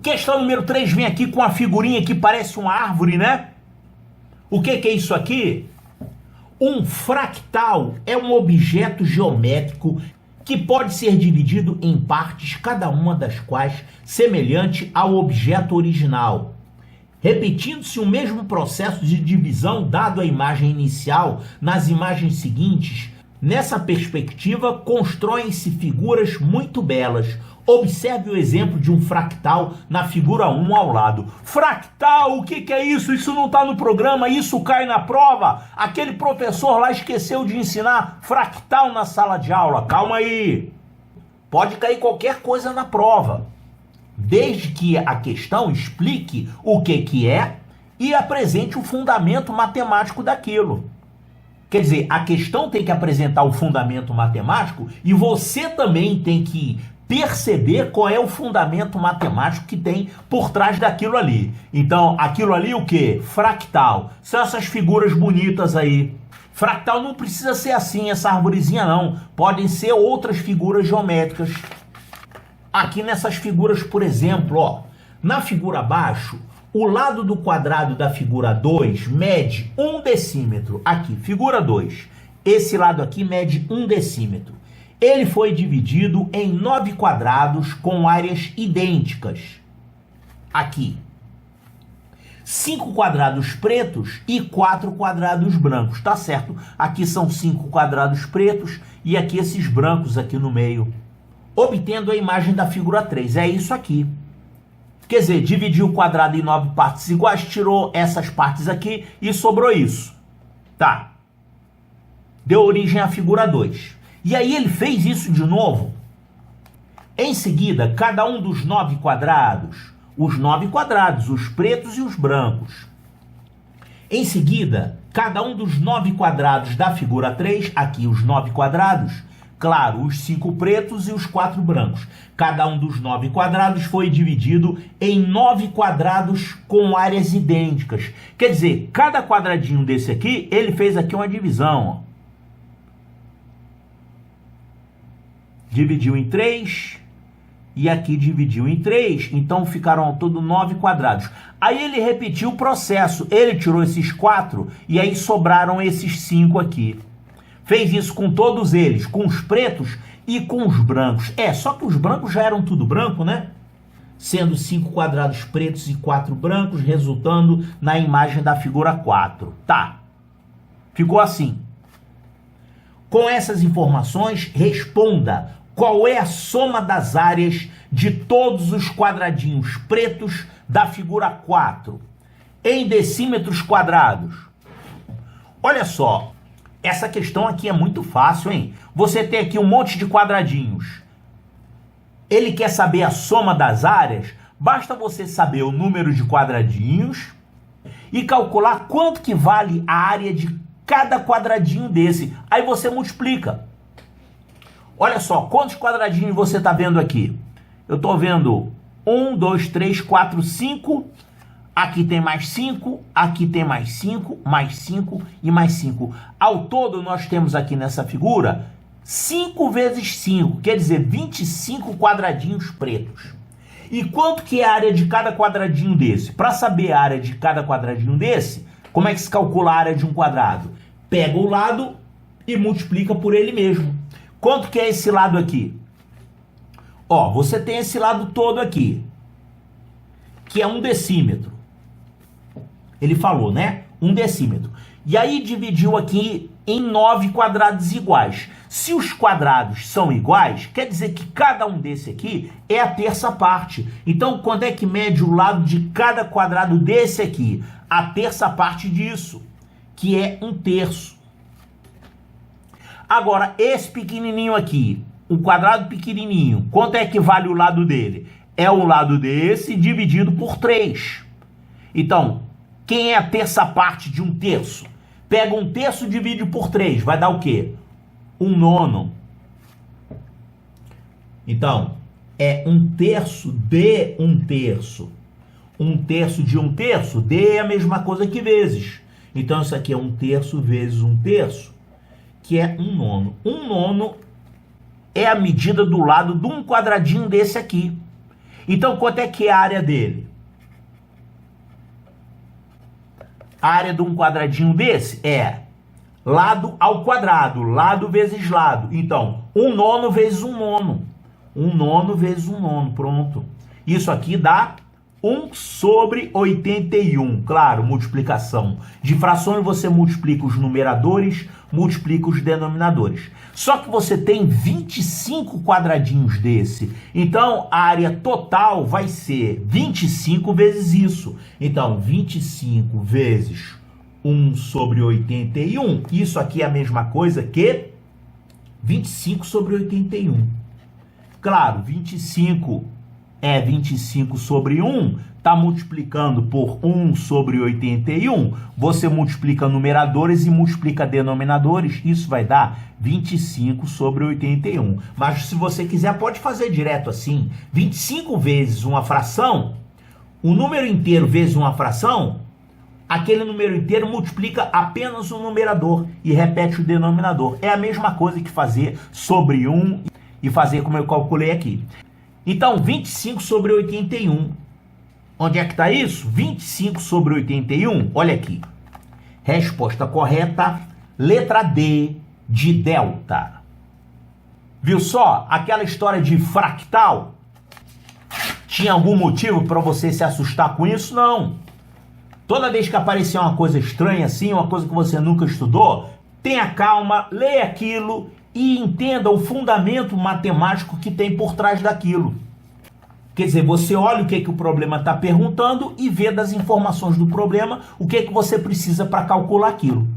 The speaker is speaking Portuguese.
Questão número 3 vem aqui com uma figurinha que parece uma árvore, né? O que é isso aqui? Um fractal é um objeto geométrico que pode ser dividido em partes, cada uma das quais semelhante ao objeto original. Repetindo-se o mesmo processo de divisão dado à imagem inicial nas imagens seguintes, nessa perspectiva constroem-se figuras muito belas. Observe o exemplo de um fractal na figura 1 ao lado. Fractal, o que é isso? Isso não está no programa, isso cai na prova. Aquele professor lá esqueceu de ensinar fractal na sala de aula. Calma aí. Pode cair qualquer coisa na prova, desde que a questão explique o que é e apresente o fundamento matemático daquilo. Quer dizer, a questão tem que apresentar o fundamento matemático e você também tem que perceber qual é o fundamento matemático que tem por trás daquilo ali. Então, aquilo ali o quê? Fractal. São essas figuras bonitas aí. Fractal não precisa ser assim, essa arvorezinha não. Podem ser outras figuras geométricas. Aqui nessas figuras, por exemplo, ó, na figura abaixo, o lado do quadrado da figura 2 mede 1 decímetro. Aqui, figura 2. Esse lado aqui mede 1 decímetro. Ele foi dividido em 9 quadrados com áreas idênticas. Aqui, 5 quadrados pretos e 4 quadrados brancos. Tá certo? Aqui são 5 quadrados pretos e aqui esses brancos aqui no meio. Obtendo a imagem da figura 3. É isso aqui. Quer dizer, dividiu o quadrado em 9 partes iguais, tirou essas partes aqui e sobrou isso. Tá. Deu origem à figura 2. E aí ele fez isso de novo. Em seguida, cada um dos 9 quadrados, os pretos e os brancos. Em seguida, cada um dos 9 quadrados da figura 3, aqui os 9 quadrados, claro, os 5 pretos e os 4 brancos. Cada um dos 9 quadrados foi dividido em 9 quadrados com áreas idênticas. Quer dizer, cada quadradinho desse aqui, ele fez aqui uma divisão, ó. Dividiu em 3 e aqui dividiu em 3, então ficaram ao todo 9 quadrados. Aí ele repetiu o processo, ele tirou esses 4 e aí sobraram esses 5 aqui. Fez isso com todos eles, com os pretos e com os brancos. Só que os brancos já eram tudo branco, né? Sendo 5 quadrados pretos e 4 brancos, resultando na imagem da figura 4. Tá, ficou assim. Com essas informações, responda qual é a soma das áreas de todos os quadradinhos pretos da figura 4 em decímetros quadrados. Olha só, essa questão aqui é muito fácil, hein? Você tem aqui um monte de quadradinhos. Ele quer saber a soma das áreas, basta você saber o número de quadradinhos e calcular quanto que vale a área de cada quadradinho desse. Aí você multiplica. Olha só, quantos quadradinhos você está vendo aqui? Eu estou vendo 1, 2, 3, 4, 5. Aqui tem mais 5, aqui tem mais 5, mais 5 e mais 5. Ao todo, nós temos aqui nessa figura 5 vezes 5, quer dizer, 25 quadradinhos pretos. E quanto que é a área de cada quadradinho desse? Para saber a área de cada quadradinho desse, como é que se calcula a área de um quadrado? Pega o lado e multiplica por ele mesmo. Quanto que é esse lado aqui? Ó, você tem esse lado todo aqui, que é 1 decímetro. Ele falou, né? 1 decímetro. E aí dividiu aqui em 9 quadrados iguais. Se os quadrados são iguais, quer dizer que cada um desse aqui é a terça parte. Então, quanto é que mede o lado de cada quadrado desse aqui? A terça parte disso, que é 1/3. Agora, esse pequenininho aqui, o quadrado pequenininho, quanto é que vale o lado dele? É o lado desse dividido por 3. Então, quem é a terça parte de 1/3? Pega 1/3 e divide por 3. Vai dar o quê? 1/9. Então, é 1/3 de 1/3. 1/3 de 1/3, D é a mesma coisa que vezes. Então, isso aqui é 1/3 vezes 1/3, que é 1/9. 1/9 é a medida do lado de um quadradinho desse aqui. Então, quanto é que é a área dele? A área de um quadradinho desse é lado ao quadrado, lado vezes lado. Então, 1/9 vezes 1/9. 1/9 vezes 1/9, pronto. Isso aqui dá 1/81. Claro, multiplicação de frações, você multiplica os numeradores, multiplica os denominadores. Só que você tem 25 quadradinhos desse. Então, a área total vai ser 25 vezes isso. Então, 25 vezes 1/81. Isso aqui é a mesma coisa que 25/81. Claro, 25 é 25/1, está multiplicando por 1/81, você multiplica numeradores e multiplica denominadores, isso vai dar 25/81. Mas se você quiser, pode fazer direto assim, 25 vezes uma fração, o número inteiro vezes uma fração, aquele número inteiro multiplica apenas o numerador e repete o denominador. É a mesma coisa que fazer sobre 1 e fazer como eu calculei aqui. Então, 25/81. Onde é que está isso? 25/81. Olha aqui. Resposta correta, letra D, de delta. Viu só? Aquela história de fractal? Tinha algum motivo para você se assustar com isso? Não. Toda vez que aparecer uma coisa estranha assim, uma coisa que você nunca estudou, tenha calma, leia aquilo e entenda o fundamento matemático que tem por trás daquilo. Quer dizer, você olha o que o problema está perguntando e vê das informações do problema o que você precisa para calcular aquilo.